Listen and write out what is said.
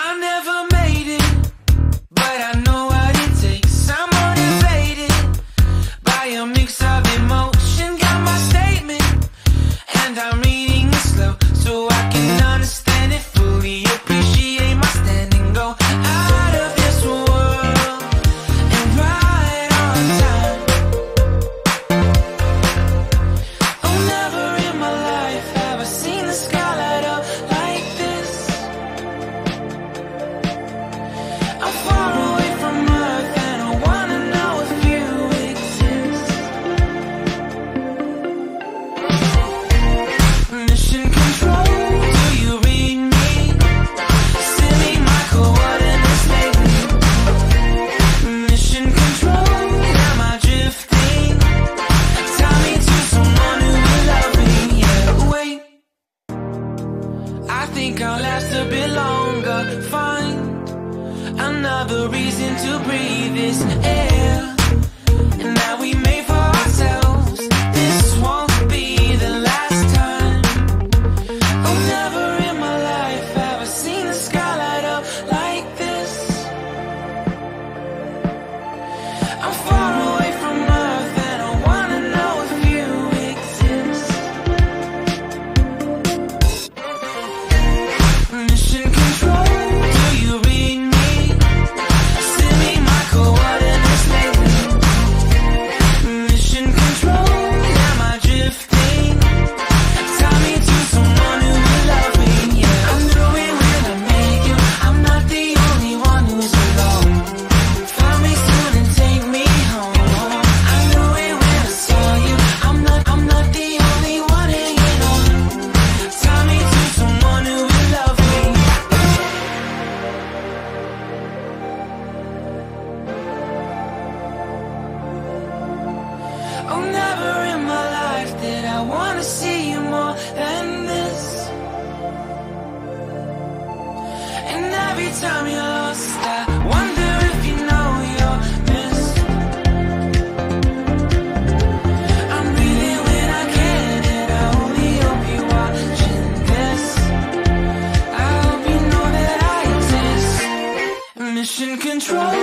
I never made it, but I know what it takes. I'm motivated by a mix of emotion. Got my statement, and I'm reading it slow so I can understand it fully. Appreciate my stand and go out of this world and right on time. Oh, never in my life have I seen the sky light up like this. I'm far away from Earth and I wanna know if you exist. Mission control, do you read me? Send me my coordinates lately. Mission control, am I drifting? Tie me to someone who will love me. Yeah, wait, I think I'll last a bit longer. Find another reason to breathe this air, and that we made for ourselves. This won't be the last time. Oh, never in my life have I seen the sky light up like this. I'm far away from Earth and I wanna know if you exist. Mission control, do you read me? Send me my coordinates lately. Mission control, am I drifting? Tie me to someone who will love me. Yeah, I knew it when I met you. I'm not the only one who's alone. Find me soon and take me home. I knew it when I saw you. I'm not the only one hanging on. Tie me to someone who will love me. Oh, never in my life did I wanna see you more than this. And every time you're lost, I wonder if you know you're missed. I'm breathing when I can, and I only hope you're watching this. I hope you know that I exist. Mission control,